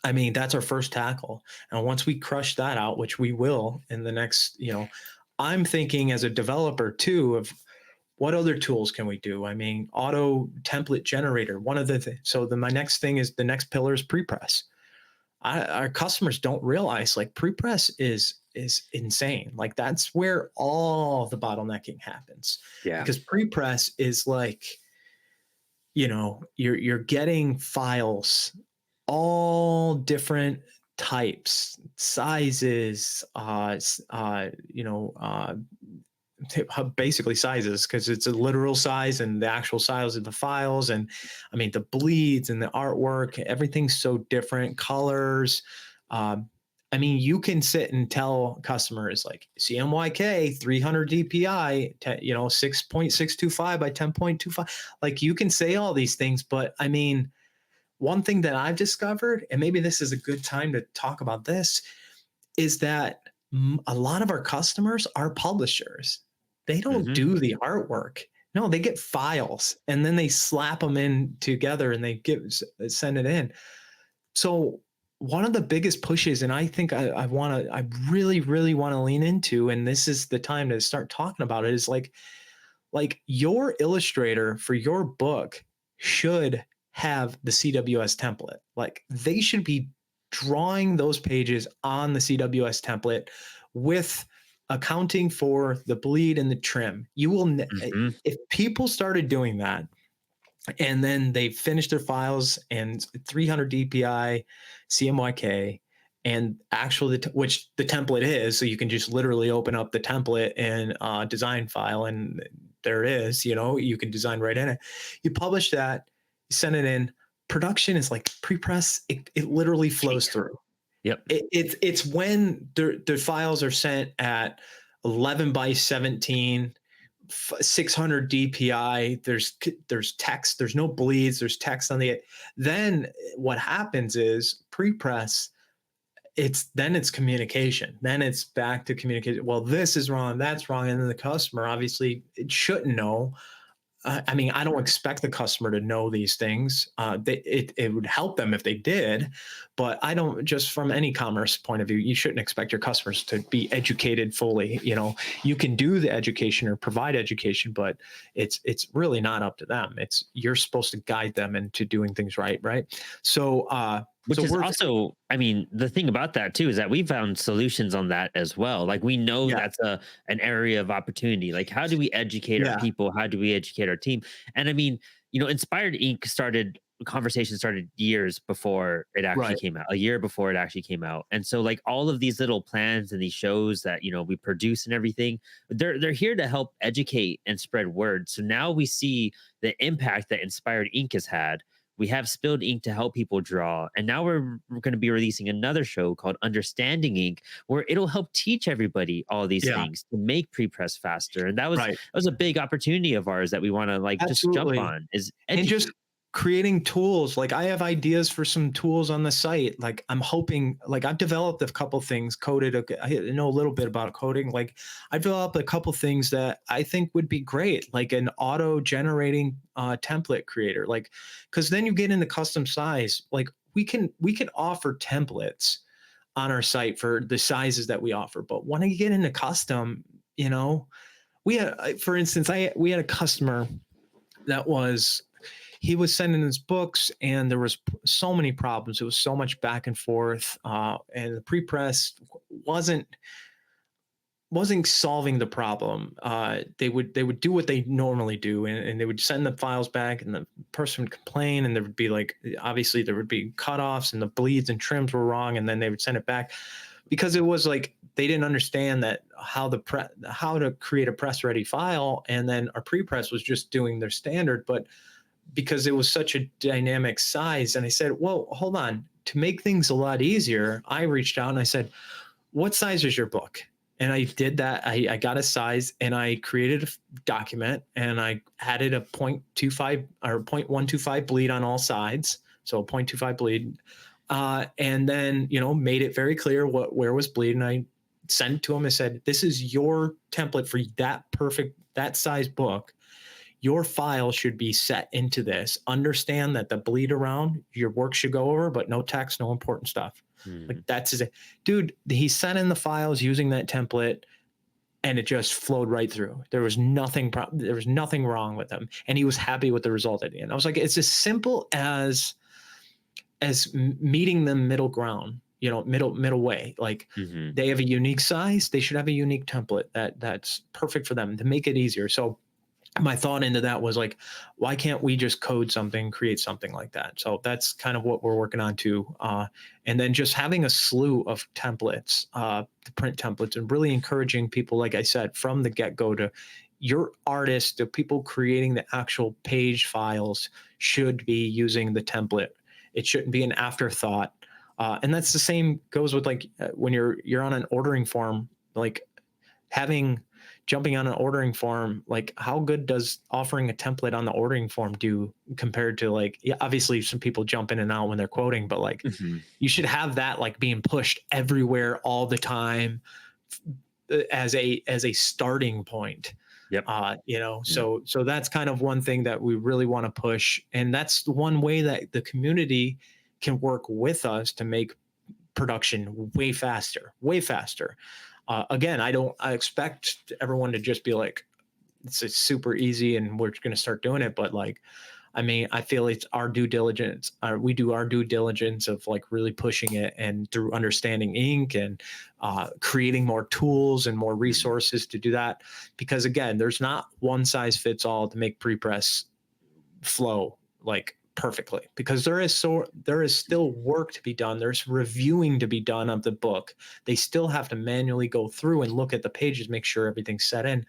I mean, that's our first tackle. And once we crush that out, which we will in the next, I'm thinking as a developer too of what other tools can we do? I mean, auto template generator, one of the things. So my next thing is the next pillar is prepress. Our customers don't realize like prepress is insane. Like that's where all the bottlenecking happens Yeah. because prepress is like, you're getting files all different types, sizes, basically sizes because it's a literal size and the actual size of the files. And I mean, the bleeds and the artwork, everything's so different, colors. Um, I mean, you can sit and tell customers like CMYK 300 DPI, 6.625 by 10.25. Like you can say all these things, but I mean, one thing that I've discovered, and maybe this is a good time to talk about this, is that a lot of our customers are publishers. They don't Hmm. do the artwork. No, they get files and then they slap them in together and they send it in. So one of the biggest pushes, and I think I really, really want to lean into, and this is the time to start talking about it, is like your illustrator for your book should have the CWS template. Like they should be drawing those pages on the CWS template with accounting for the bleed and the trim. You will, Hmm. if people started doing that and then they finished their files and 300 DPI, CMYK, and actually, which the template is, so you can just literally open up the template in design file, and there it is. You can design right in it. You publish that, you send it in. Production is like prepress. It literally flows Cheat. through. Yep. It's when the files are sent at 11 by 17, 600 DPI. There's text. There's no bleeds. There's text on the. Then what happens is prepress. It's communication. Then it's back to communication. Well, this is wrong. That's wrong. And then the customer obviously it shouldn't know. I mean, I don't expect the customer to know these things. It would help them if they did, but I don't. Just from any commerce point of view, you shouldn't expect your customers to be educated fully. You can do the education or provide education, but it's really not up to them. It's you're supposed to guide them into doing things right, right? So, Which is we're also, I mean, the thing about that too is that we found solutions on that as well. Like we know yeah, that's an area of opportunity. Like how do we educate our yeah, people? How do we educate our team? And I mean, Inspired Inc. started conversation started years before it actually right, came out, a year before it actually came out. And so like all of these little plans and these shows that we produce and everything, they're here to help educate and spread word. So now we see the impact that Inspired Inc. has had. We have Spilled Ink to help people draw. And now we're going to be releasing another show called Understanding Ink, where it'll help teach everybody all these yeah, things to make prepress faster. And right, that was a big opportunity of ours that we want to like just jump absolutely. on is And just educate. creating tools. Like I have ideas for some tools on the site. Like I'm hoping, like I've developed a couple things I know a little bit about coding. Like I developed a couple things that I think would be great, like an auto generating template creator. Like, cause then you get into custom size. Like we can offer templates on our site for the sizes that we offer. But when you get into custom, we had, for instance, we had a customer that was he was sending his books and there was so many problems. It was so much back and forth, and the pre-press wasn't wasn't solving the problem. They would do what they normally do, and they would send the files back, and the person would complain, and there would be like obviously there would be cutoffs, and the bleeds and trims were wrong, and then they would send it back because it was like they didn't understand that how to create a press ready file, and then our pre-press was just doing their standard, but because it was such a dynamic size. And I said, well, hold on. To make things a lot easier, I reached out and I said, what size is your book? And I did that. I got a size and I created a document and I added a 0.25 or 0.125 bleed on all sides. So a 0.25 bleed. And then, made it very clear where was bleeding. I sent it to him and said, this is your template for that size book. your file should be set into this. Understand that the bleed around your work should go over, but no text, no important stuff. Like Mm. that's his, dude. He sent in the files using that template, and it just flowed right through. There was nothing. There was nothing wrong with him, and he was happy with the result at the end. I was like, it's as simple as meeting the middle ground, you know, middle way. Like Hmm. they have a unique size, they should have a unique template that's perfect for them to make it easier. So my thought into that was like, why can't we just code something, create something like that? So that's kind of what we're working on too. And then just having a slew of templates, the print templates, and really encouraging people, like I said, from the get-go, to your artists, the people creating the actual page files should be using the template. It shouldn't be an afterthought. And that's the same goes with like when you're on an ordering form, like having jumping on an ordering form, like how good does offering a template on the ordering form do compared to like, yeah, obviously some people jump in and out when they're quoting, but like Hmm. you should have that like being pushed everywhere all the time as a starting point. Yep. You know, Mm. so that's kind of one thing that we really want to push, and that's the one way that the community can work with us to make production way faster, way faster. Again, I expect everyone to just be like, it's super easy and we're going to start doing it. But like, I mean, I feel it's our due diligence. We do our due diligence of like really pushing it, and through understanding ink and creating more tools and more Mhm. resources to do that. Because again, there's not one size fits all to make prepress flow like perfectly, because there is still work to be done. There's reviewing to be done of the book. They still have to manually go through and look at the pages, make sure everything's set in.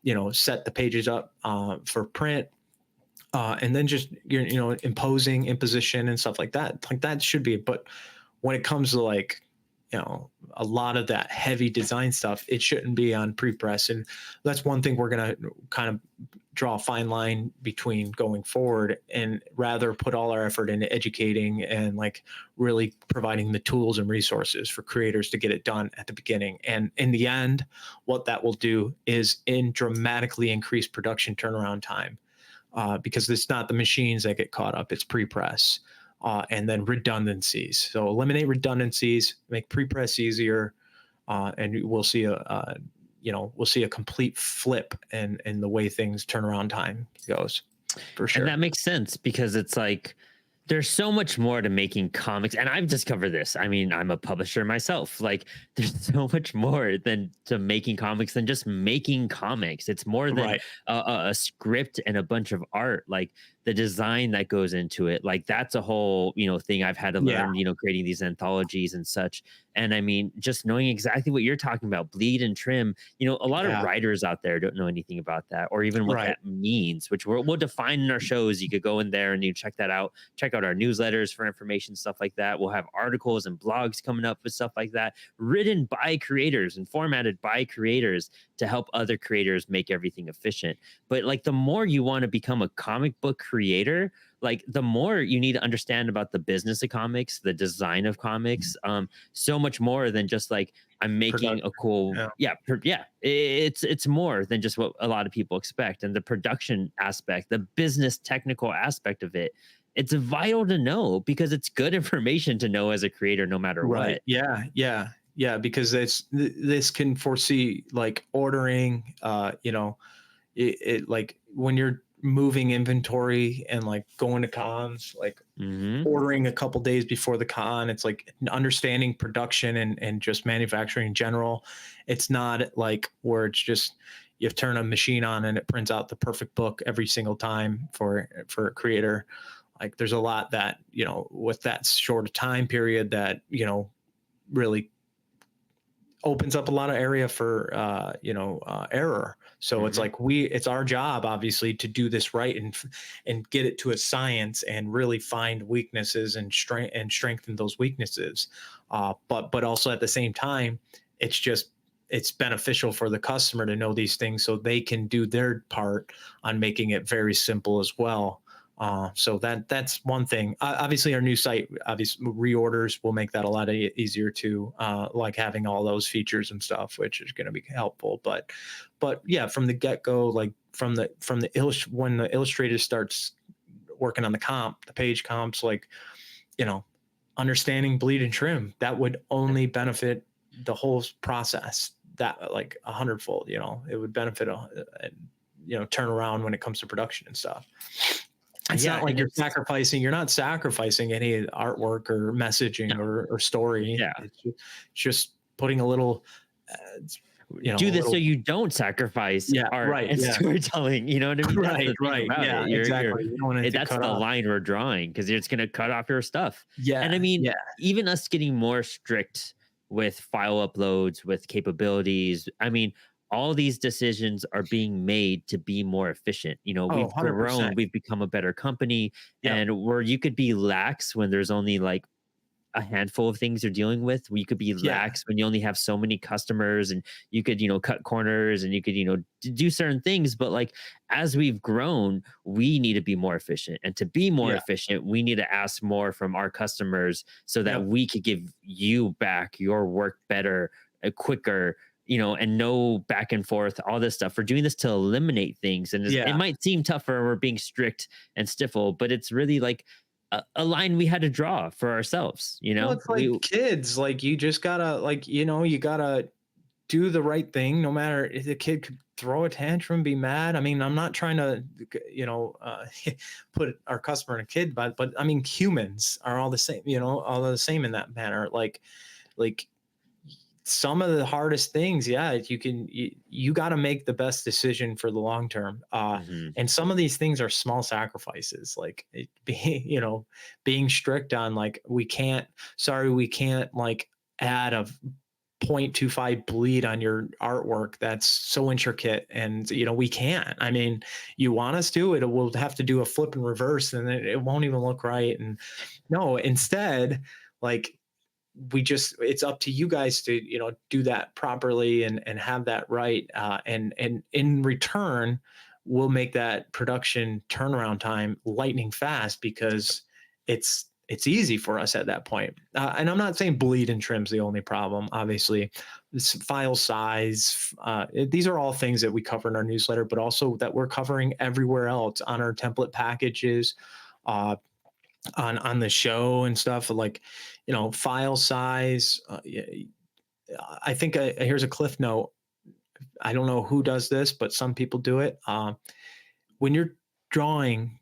You know, set the pages up for print, and then just you know, imposition and stuff like that. Like that should be. But when it comes to like, you know, a lot of that heavy design stuff, it shouldn't be on prepress. And that's one thing we're gonna kind of draw a fine line between going forward, and rather put all our effort into educating and like really providing the tools and resources for creators to get it done at the beginning. And in the end, what that will do is dramatically increase production turnaround time, because it's not the machines that get caught up, it's pre-press. And then redundancies. So eliminate redundancies, make pre-press easier, and we'll see you know, we'll see a complete flip in the way things turnaround time goes, for And sure. that makes sense because it's like there's so much more to making comics. And I've discovered this. I mean, I'm a publisher myself. Like, there's so much more than to making comics than just making comics. It's more than Right. a script and a bunch of art. Like the design that goes into it. Like that's a whole, thing I've had to Yeah. learn, creating these anthologies and such. And I mean, just knowing exactly what you're talking about, bleed and trim. A lot of Yeah. writers out there don't know anything about that, or even what Right. that means, which we'll define in our shows. You could go in there and you check that out. Check out our newsletters for information, stuff like that. We'll have articles and blogs coming up with stuff like that, written by creators and formatted by creators to help other creators make everything efficient. But like the more you want to become a comic book creator, like the more you need to understand about the business of comics, the design of comics, so much more than just like I'm making a Production. cool, Yeah. yeah. It's more than just what a lot of people expect, and the production aspect, the business technical aspect of it. It's vital to know because it's good information to know as a creator, no matter Right. what. Yeah. Yeah. Yeah. Because this can foresee like ordering, you know, it like when you're moving inventory and like going to cons, like Hmm. ordering a couple days before the con. It's like understanding production and just manufacturing in general. It's not like where it's just you turn a machine on and it prints out the perfect book every single time for a creator. Like there's a lot that, you know, with that short time period that, you know, really opens up a lot of area for error. So it's Hmm. like it's our job obviously to do this right and get it to a science and really find weaknesses and strengthen those weaknesses. But also at the same time, it's just it's beneficial for the customer to know these things so they can do their part on making it very simple as well. So that's one thing. Obviously, our new site, obviously reorders will make that a lot easier too. Like having all those features and stuff, which is going to be helpful. But yeah, from the get go, like when the illustrator starts working on the page comps, like, you know, understanding bleed and trim, that would only benefit the whole process, that like a hundredfold. It would benefit turn around when it comes to production and stuff. It's Yeah, not like and it's you're not sacrificing any artwork or messaging no, or story. yeah. It's just putting a little, uh, Do a this so little. you don't sacrifice Yeah, art right. and Yeah. storytelling. You know what I mean? That's Right. the thing Right. about Yeah, it. exactly. You don't want it to That's cut the off. line we're drawing because it's going to cut off your stuff. And I Yeah. mean, Yeah. even us getting more strict with file uploads, with capabilities. I mean, all these decisions are being made to be more efficient. Oh, We've grown, 100%. we've become a better company, Yep. and where you could be lax when there's only like a handful of things you're dealing with, where you could be Yeah. lax when you only have so many customers, and you could cut corners, and you could do certain things. But like, as we've grown, we need to be more efficient, and to be more Yeah. efficient, we need to ask more from our customers so that Yep. we could give you back your work better, quicker, and no back and forth, all this stuff. We're doing this to eliminate things, and it Yeah. might seem tougher, we're being strict and stiffle, but it's really like a line we had to draw for ourselves. Well, it's like We kids. Like, you just gotta, like, you gotta do the right thing, no matter if the kid could throw a tantrum, be mad. I mean, I'm not trying to, put our customer in a kid, but I mean, humans are all the same, all the same in that manner. Like some of the hardest things, yeah, you got to make the best decision for the long term. Mhm. And some of these things are small sacrifices, like being strict on, like, we can't like add a 0.25 bleed on your artwork that's so intricate, and we can't. I mean, you want us to, it will have to do a flip and reverse, and it won't even look right. And no, instead, like, it's up to you guys to do that properly and have that right, and in return, we'll make that production turnaround time lightning fast, because it's easy for us at that point. And I'm not saying bleed and trim's the only problem. Obviously, this file size, these are all things that we cover in our newsletter, but also that we're covering everywhere else on our template packages, uh, on the show and stuff. Like, file size. I think, here's a cliff note. I don't know who does this, but some people do it. When you're drawing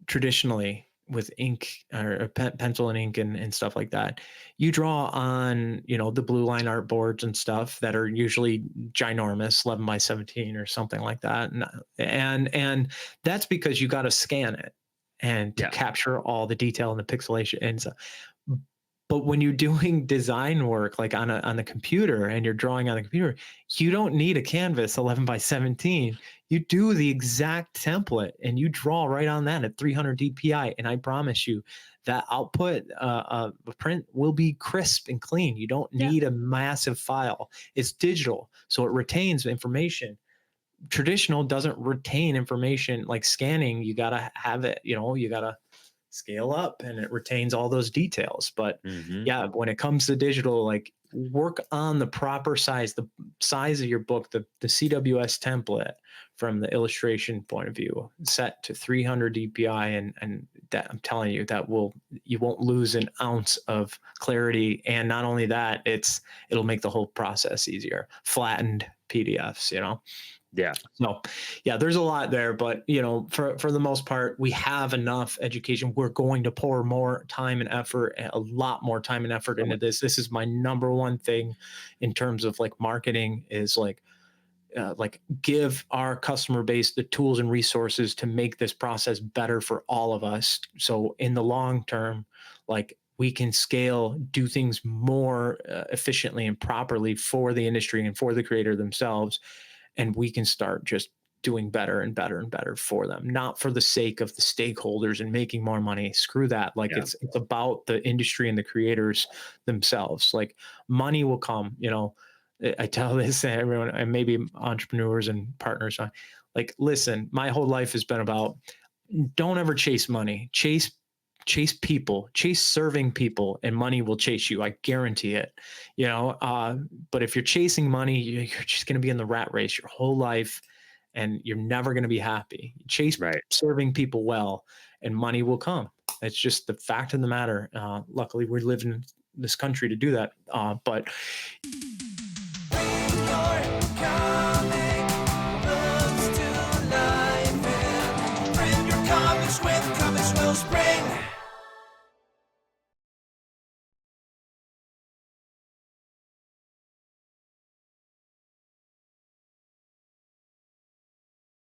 traditionally with ink or pencil and ink and stuff like that, you draw on the blue line art boards and stuff that are usually ginormous, 11 by 17 or something like that. And that's because you got to scan it and to Yeah. capture all the detail and the pixelation and so. But when you're doing design work, like on the computer, and you're drawing on the computer, you don't need a canvas 11 by 17. You do the exact template and you draw right on that at 300 DPI. And I promise you that output, print will be crisp and clean. You don't Yeah. need a massive file. It's digital, so it retains information. Traditional doesn't retain information. Like scanning, you gotta have it. You gotta scale up, and it retains all those details. But Mhm. yeah, when it comes to digital, like, work on the proper size, the size of your book, the CWS template from the illustration point of view, set to 300 DPI, and that, I'm telling you, you won't lose an ounce of clarity. And not only that, it'll make the whole process easier. Flattened PDFs. Yeah. So, yeah, there's a lot there, but for the most part, we have enough education. We're going to pour more time and effort, a lot more time and effort into this. This is my number one thing in terms of like marketing, is like give our customer base the tools and resources to make this process better for all of us. So in the long term, like, we can scale, do things more efficiently and properly for the industry and for the creator themselves, and we can start just doing better and better and better for them, not for the sake of the stakeholders and making more money. Screw that. Like, Yeah. it's about the industry and the creators themselves. Like, money will come. I tell this to everyone, and maybe entrepreneurs and partners, like, listen, my whole life has been about, don't ever chase money. Chase people, chase serving people, and money will chase you. I guarantee it. But if you're chasing money, you're just going to be in the rat race your whole life. and you're never going to be happy. Chase Right. serving people well, and money will come. It's just the fact of the matter. Luckily, we live in this country to do that. But Comics with